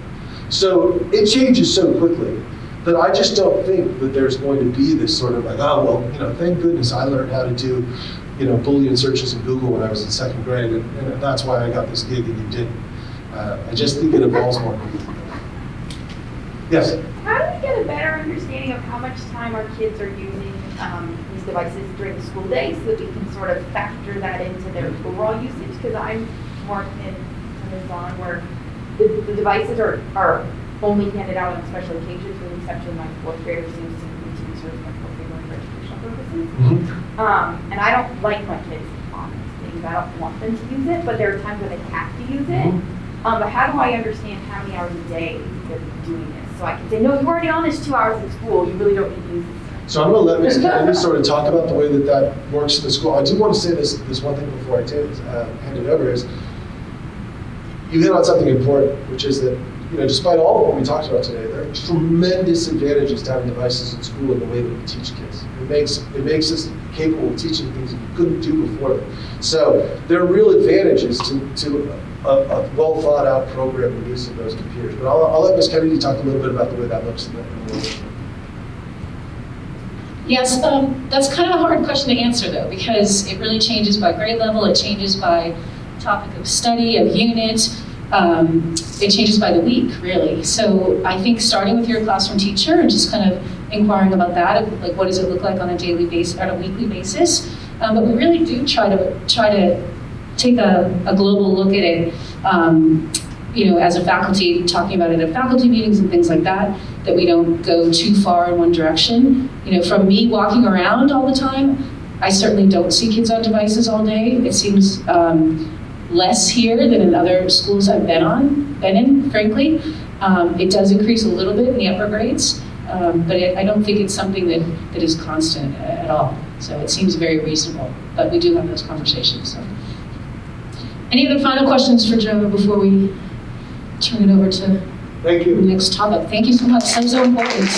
[SPEAKER 2] So it changes so quickly that I just don't think that there's going to be this sort of like, oh, well, thank goodness I learned how to do, Boolean searches in Google when I was in second grade, and that's why I got this gig and you didn't. I just think it evolves more quickly. Yes?
[SPEAKER 5] How do we get a better understanding of how much time our kids are using these devices during the school day so that we can sort of factor that into their overall usage? Because I'm more in this on where the devices are only handed out on special occasions, with the exception of my fourth grader seems to need to use my fourth grader for educational purposes.
[SPEAKER 2] Mm-hmm.
[SPEAKER 5] And I don't like my kids on these things. I don't want them to use it, but there are times where they have to use it. But how do I understand how many hours a day they're doing this? So I can say, no, you're already on this 2 hours in school. You really don't need to use this.
[SPEAKER 2] So I'm going to let Ms. Kennedy sort of talk about the way that works in the school. I do want to say this one thing before I hand it over is, you hit on something important, which is that, despite all of what we talked about today, there are tremendous advantages to having devices in school in the way that we teach kids. It makes us capable of teaching things that we couldn't do before them. So there are real advantages to a well thought out program and use of those computers. But I'll let Ms. Kennedy talk a little bit about the way that looks in the world.
[SPEAKER 1] Yes, that's kind of a hard question to answer though, because it really changes by grade level, it changes by topic of study, of unit, it changes by the week, really. So I think starting with your classroom teacher and just kind of inquiring about that, like what does it look like on a daily basis, on a weekly basis. But we really do try to take a global look at it, as a faculty, talking about it at faculty meetings and things like that, that we don't go too far in one direction. From me walking around all the time, I certainly don't see kids on devices all day. It seems less here than in other schools I've been in, frankly. It does increase a little bit in the upper grades, but I don't think it's something that is constant at all. So it seems very reasonable, but we do have those conversations. So. Any other final questions for Joe before we turn it over to
[SPEAKER 2] Thank you.
[SPEAKER 1] the next topic? Thank you so much, so important.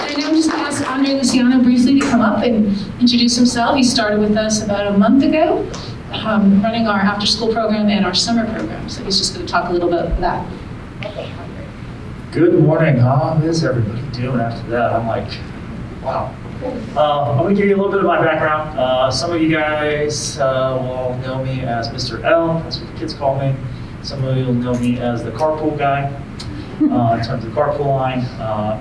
[SPEAKER 1] And now I'm just going to ask Andre Luciano briefly to come up and introduce himself. He started with us about a month ago, running our after-school program and our summer program. So he's just going to talk a little bit about that.
[SPEAKER 8] Good morning. How is everybody doing after that? I'm like, wow. I'm going to give you a little bit of my background. Some of you guys will know me as Mr. L, that's what the kids call me. Some of you will know me as the carpool guy, in terms of carpool line,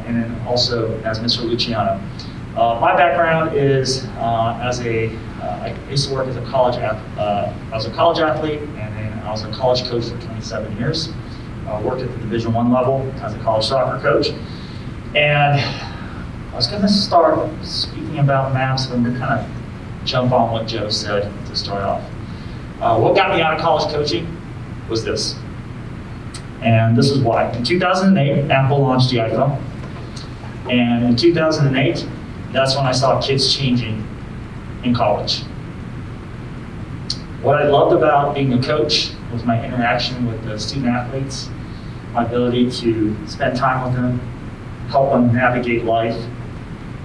[SPEAKER 8] and then also as Mr. Luciano. My background is I used to work as a college athlete, and then I was a college coach for 27 years. Worked at the Division I level as a college soccer coach. And I was going to start speaking about MAPS, but I'm going to kind of jump on what Joe said to start off. What got me out of college coaching was this. And this is why. In 2008, Apple launched the iPhone. And in 2008, that's when I saw kids changing in college. What I loved about being a coach was my interaction with the student athletes, my ability to spend time with them, help them navigate life.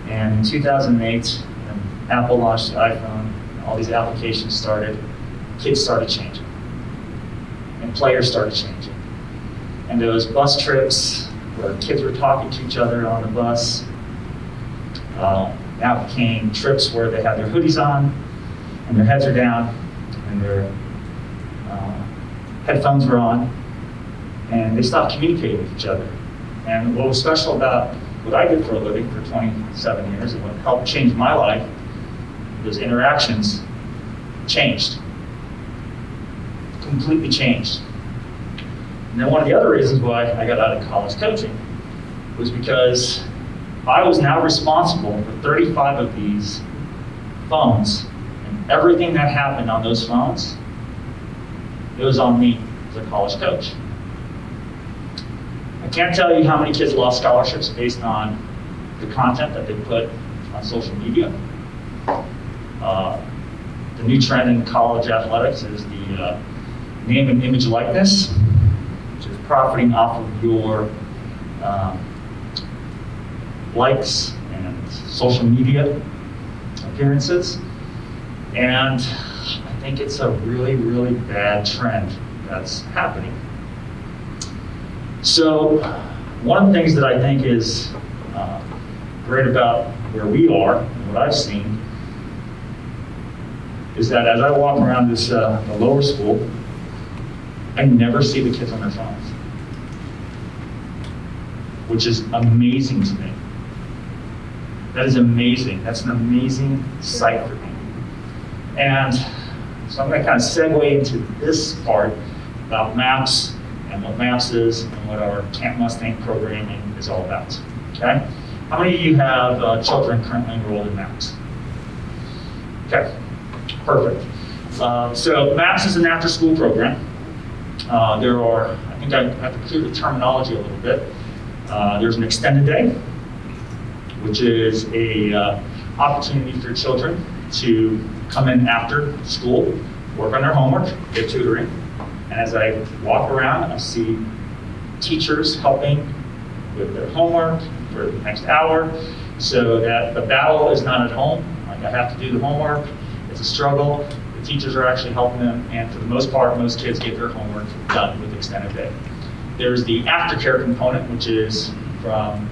[SPEAKER 8] And in 2008, when Apple launched the iPhone, all these applications started, kids started changing. And players started changing. And those bus trips where kids were talking to each other on the bus, now became trips where they had their hoodies on and their heads are down and their headphones were on, and they stopped communicating with each other. And what was special about what I did for a living for 27 years and what helped change my life, those interactions changed, completely changed. And then one of the other reasons why I got out of college coaching was because I was now responsible for 35 of these phones, and everything that happened on those phones, it was on me as a college coach. I can't tell you how many kids lost scholarships based on the content that they put on social media. The new trend in college athletics is the name and image likeness, which is profiting off of your likes and social media appearances. And I think it's a really, really bad trend that's happening. So one of the things that I think is great about where we are and what I've seen is that as I walk around this the lower school, I never see the kids on their phones, which is amazing to me. That is amazing. That's an amazing sight for me. And so I'm going to kind of segue into this part about MAPS and what MAPS is and what our Camp Mustang programming is all about. Okay? How many of you have children currently enrolled in MAPS? Okay, perfect. So MAPS is an after-school program. There are, I think I have to clear the terminology a little bit. There's an extended day, which is a opportunity for children to come in after school, work on their homework, get tutoring. And as I walk around, I see teachers helping with their homework for the next hour, so that the battle is not at home. Like, I have to do the homework, it's a struggle. The teachers are actually helping them, and for the most part, most kids get their homework done with extended day. There's the aftercare component, which is from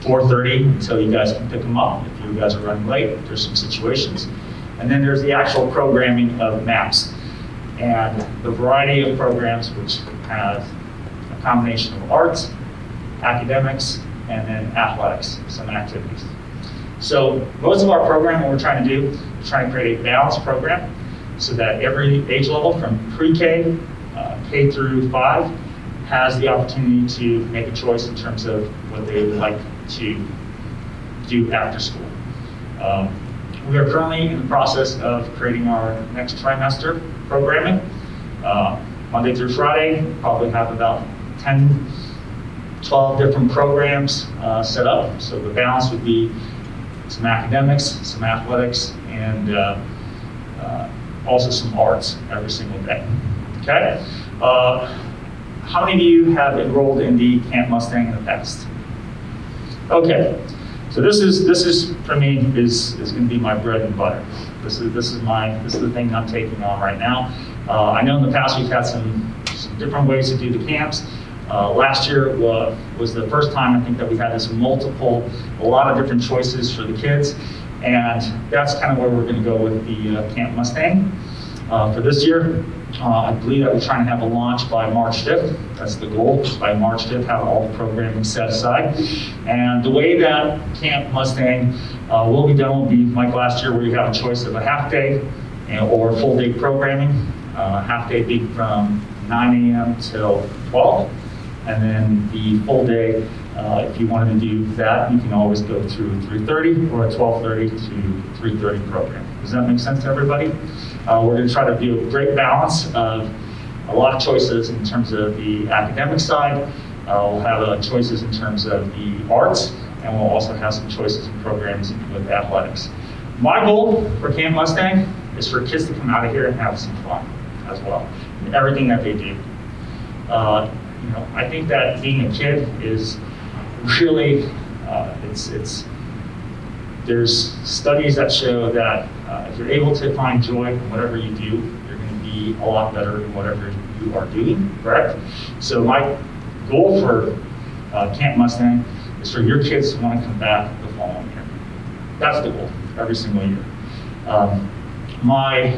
[SPEAKER 8] 4:30 until you guys can pick them up. If you guys are running late, there's some situations. And then there's the actual programming of MAPS and the variety of programs, which have a combination of arts, academics, and then athletics, some activities. So most of our program, what we're trying to do, is trying to create a balanced program so that every age level from pre-K, K through 5, has the opportunity to make a choice in terms of what they would like to do after school. We are currently in the process of creating our next trimester programming. Monday through Friday, probably have about 10, 12 different programs set up. So the balance would be some academics, some athletics, and also some arts every single day. Okay? How many of you have enrolled in the Camp Mustang in the past? Okay, so this is for me is going to be my bread and butter. This is the thing I'm taking on right now. I know in the past we've had some different ways to do the camps. Last year was the first time I think that we had a lot of different choices for the kids, and that's kind of where we're going to go with the Camp Mustang. For this year, I believe that we're trying to have a launch by March 5th. That's the goal, by March 5th, have all the programming set aside. And the way that Camp Mustang will be done will be like last year, where you have a choice of a half day or full day programming. Half day being from 9 a.m. till 12. And then the full day, if you wanted to do that, you can always go through 3:30 or a 12:30 to 3:30 program. Does that make sense to everybody? We're going to try to do a great balance of a lot of choices in terms of the academic side. We'll have choices in terms of the arts, and we'll also have some choices in programs with athletics. My goal for Camp Mustang is for kids to come out of here and have some fun as well, in everything that they do. I think that being a kid is really, there's studies that show that if you're able to find joy in whatever you do, you're going to be a lot better in whatever you are doing, correct? So my goal for Camp Mustang is for your kids to want to come back the following year. That's the goal, every single year. My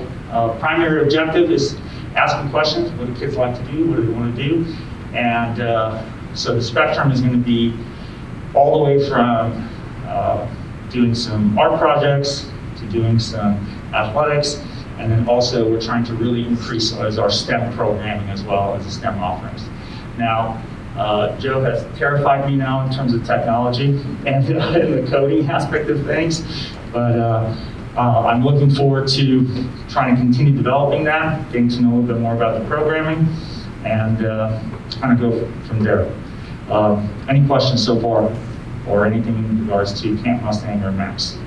[SPEAKER 8] primary objective is asking questions. What do kids like to do? What do they want to do? And so the spectrum is going to be all the way from doing some art projects to doing some athletics, and then also we're trying to really increase our STEM programming as well as the STEM offerings. Now, Joe has terrified me now in terms of technology and the coding aspect of things, but I'm looking forward to trying to continue developing that, getting to know a little bit more about the programming, and kind of go from there. Any questions so far, or anything in regards to Camp Mustang or MAPS?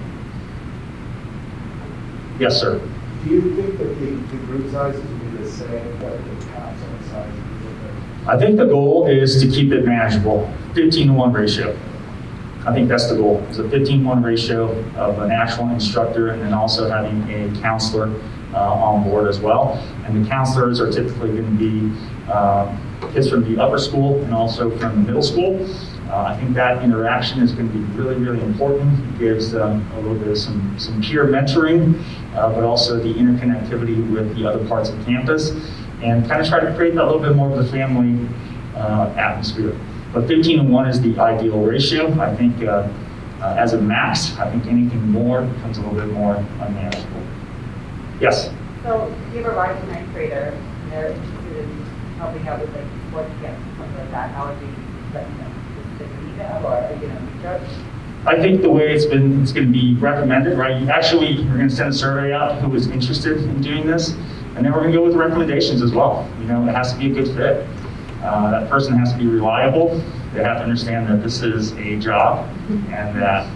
[SPEAKER 8] Yes, sir.
[SPEAKER 2] Do you think that the group sizes will be the
[SPEAKER 8] say what the council size? I think the goal is to keep it manageable, 15-to-1 ratio. I think that's the goal, is a 15-to-1 ratio of an actual instructor and then also having a counselor on board as well. And the counselors are typically going to be kids from the upper school and also from the middle school. I think that interaction is going to be really, really important. It gives them a little bit of some peer mentoring, but also the interconnectivity with the other parts of campus, and kind of try to create that little bit more of the family atmosphere. But 15-to-1 is the ideal ratio. I think as a max, I think anything more becomes a little bit more unmanageable. Yes?
[SPEAKER 6] So if you have a rising ninth grader, and they're interested in helping out with like sports camp, something like that, how would you let them know? Just an email or, reach out?
[SPEAKER 8] I think the way it's going to be recommended, right? Actually, we're going to send a survey out who is interested in doing this, and then we're going to go with recommendations as well. It has to be a good fit. That person has to be reliable. They have to understand that this is a job, and that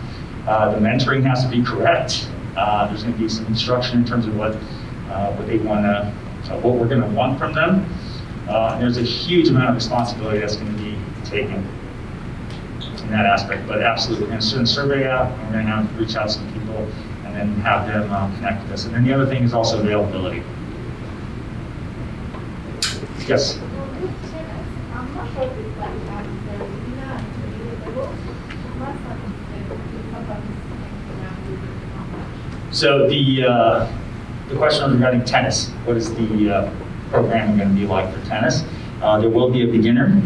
[SPEAKER 8] the mentoring has to be correct. There's going to be some instruction in terms of what they want to, what we're going to want from them. And there's a huge amount of responsibility that's going to be taken in that aspect. But absolutely, we're going to send a survey out, and we're going to have to reach out to some people, and then have them connect with us. And then the other thing is also availability. Yes?
[SPEAKER 5] I'm not sure if it's like that,
[SPEAKER 8] So the question was regarding tennis. What is the programming going to be like for tennis? There will be a beginner,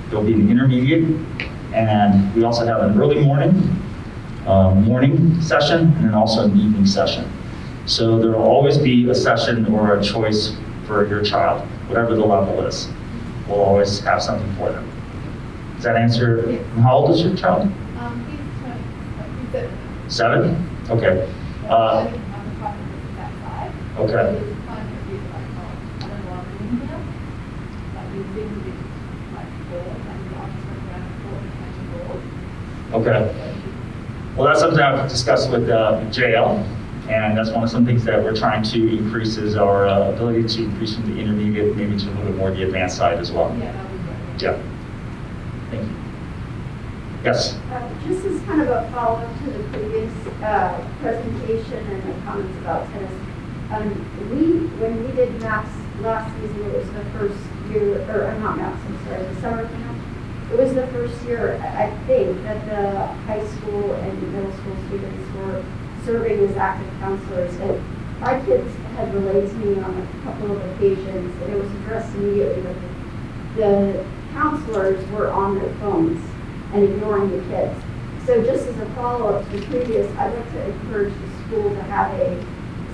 [SPEAKER 8] there will be an intermediate, and we also have an early morning session, and then also an evening session. So there will always be a session or a choice for your child, whatever the level is. We'll always have something for them. Does that answer?
[SPEAKER 5] Yes.
[SPEAKER 8] How old is your child?
[SPEAKER 5] He's 20, he's
[SPEAKER 8] 7? Okay. Okay. Okay. Well, that's something I've discussed with JL, and that's one of some things that we're trying to increase is our ability to increase from the intermediate maybe to a little bit more the advanced side as well.
[SPEAKER 5] Yeah, that would be great.
[SPEAKER 8] Yeah. Thank you. Yes.
[SPEAKER 9] Just as kind of a follow-up to the previous presentation and the comments about tennis, when we did MAPS last season, it was the first year, or not MAPS, I'm sorry, the summer camp. It was the first year, I think, that the high school and middle school students were serving as active counselors. And my kids had relayed to me on a couple of occasions, and it was addressed immediately that the counselors were on their phones and ignoring the kids. So just as a follow-up to the previous, I'd like to encourage the school to have a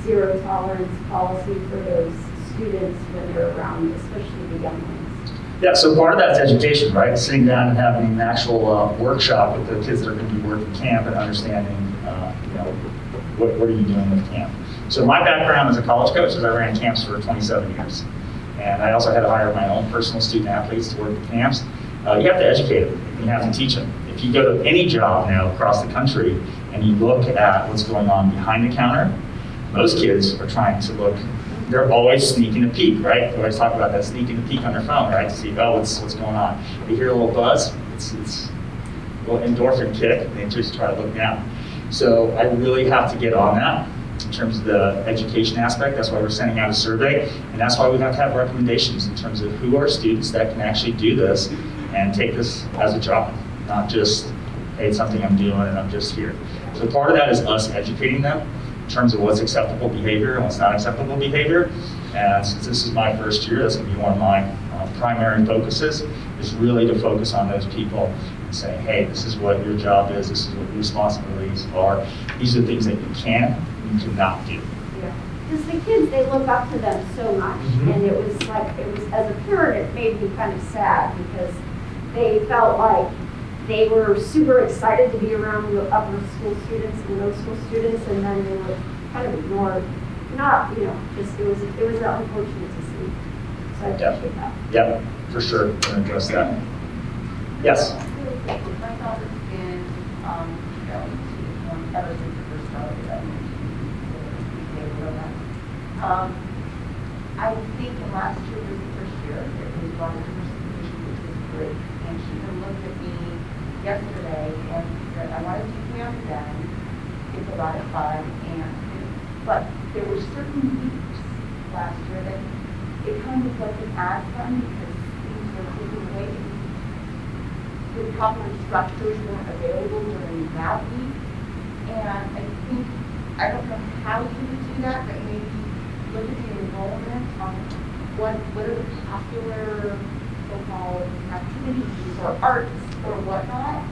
[SPEAKER 9] zero tolerance policy for those students when they're around, especially the young ones.
[SPEAKER 8] Yeah, so part of that's education, right? Sitting down and having an actual workshop with the kids that are going to be working camp and understanding, what are you doing with camp. So my background as a college coach is I ran camps for 27 years. And I also had to hire my own personal student athletes to work at camps. You have to educate them. You have to teach them. If you go to any job now across the country and you look at what's going on behind the counter, most kids are trying to look, they're always sneaking a peek, right? They always talk about that sneaking a peek on their phone, right? To see, what's going on. They hear a little buzz, it's a little endorphin kick, and they just try to look down. So I really have to get on that in terms of the education aspect. That's why we're sending out a survey, and that's why we have to have recommendations in terms of who are students that can actually do this and take this as a job, not just, hey, it's something I'm doing and I'm just here. So part of that is us educating them in terms of what's acceptable behavior and what's not acceptable behavior. And since this is my first year, that's going to be one of my primary focuses, is really to focus on those people and say, hey, this is what your job is, this is what your responsibilities are, these are things that you can and cannot do.
[SPEAKER 9] Because the kids, they look up to them so much, and it was as a parent, it made me kind of sad because they felt like they were super excited to be around the upper school students and middle school students, and then they were kind of ignored. Not, just it was unfortunate to see. So I appreciate that.
[SPEAKER 8] Yep, for sure, we're going to address that. Yes?
[SPEAKER 6] My daughter's been ever since the first started. I think a last year was the first year that we brought a diversification, which was great. And she even looked at me yesterday and said, I want to do camp again. It's about at 5 and but there were certain weeks last year that it kind of wasn't as fun because things were taken away. The proper structures weren't available during that week. And I think, I don't know how you would do that, but maybe look at the enrollment on what are the popular so-called activities or arts or whatnot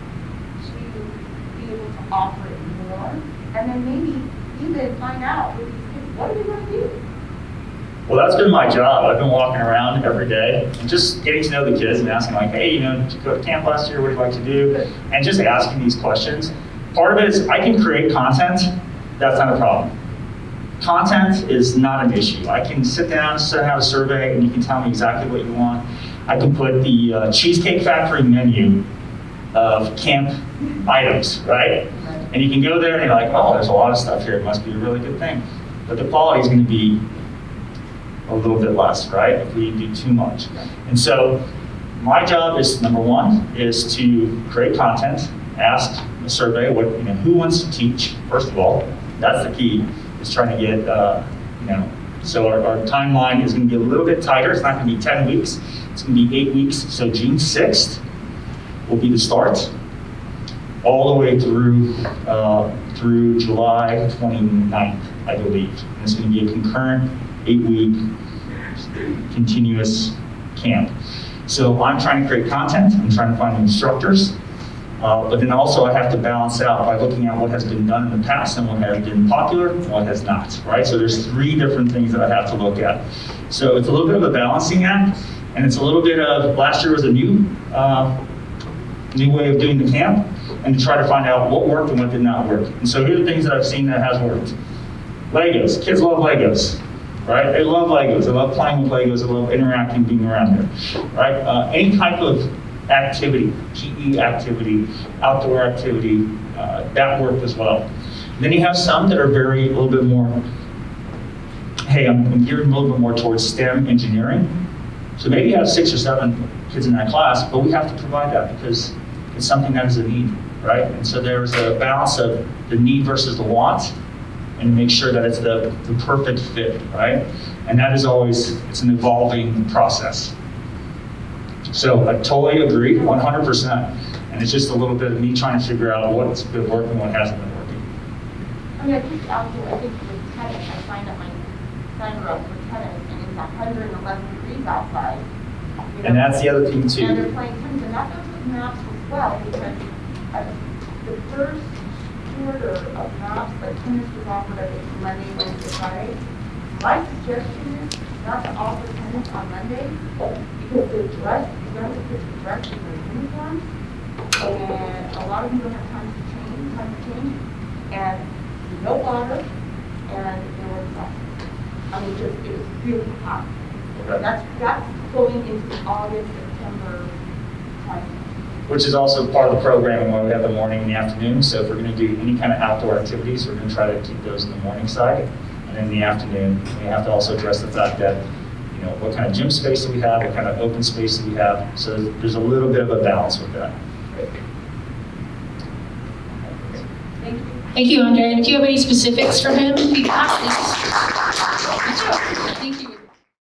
[SPEAKER 6] to be able to offer it more. And then maybe even find out with these kids, what are they going to do?
[SPEAKER 8] Well, that's been my job. I've been walking around every day and just getting to know the kids and asking like, hey, did you go to camp last year? What do you like to do? And just asking these questions. Part of it is I can create content. That's not a problem. Content is not an issue. I can sit down, have a survey, and you can tell me exactly what you want. I can put the Cheesecake Factory menu of camp items, right? And you can go there and you're like, oh, there's a lot of stuff here. It must be a really good thing. But the quality is going to be a little bit less, right? If we do too much. And so my job is, number one, is to create content, ask a survey, who wants to teach, first of all. That's the key, is trying to get, so our timeline is going to be a little bit tighter. It's not going to be 10 weeks. It's going to be 8 weeks. So June 6th will be the start, all the way through July 29th, I believe. And it's going to be a concurrent 8-week continuous camp. So I'm trying to create content. I'm trying to find instructors. But then also I have to balance out by looking at what has been done in the past and what has been popular and what has not, right? So there's 3 different things that I have to look at. So it's a little bit of a balancing act, and it's a little bit of, last year was a new way of doing the camp, and to try to find out what worked and what did not work. And so here are the things that I've seen that has worked. Legos, kids love Legos, right? They love Legos, they love playing with Legos, they love interacting, being around there, right? Any type of activity, PE activity, outdoor activity, that worked as well. Then you have some that are a little bit more, hey, I'm geared a little bit more towards STEM engineering. So maybe you have 6 or 7 kids in that class, but we have to provide that because it's something that is a need, right? And so there's a balance of the need versus the want, and make sure that it's the perfect fit, right? And that is always, it's an evolving process. So I totally agree, 100%. And it's just a little bit of me trying to figure out what's been working and what hasn't been working.
[SPEAKER 3] I think also, with tennis, I signed up my son up for tennis, and it's 111 degrees outside.
[SPEAKER 8] And that's the other thing too.
[SPEAKER 3] And they're playing tennis, and that goes with MAPS as well, because the first quarter of MAPS, like tennis was offered, I think, Monday, Wednesday, Friday. My suggestion is not to offer tennis on Monday, because they're dressed, you don't have to dress in their uniform, and a lot of them don't have time to change, and no water, and they were exhausted. I mean, it was really hot.
[SPEAKER 8] Okay.
[SPEAKER 3] That's going into August, September time.
[SPEAKER 8] Which is also part of the programming where we have the morning and the afternoon. So if we're going to do any kind of outdoor activities, we're going to try to keep those in the morning side. And in the afternoon, we have to also address the fact that, what kind of gym space do we have, what kind of open space do we have. So there's a little bit of a balance with that.
[SPEAKER 1] Thank you. Thank you, Andre. And if you have any specifics for him, be happy. Thank you.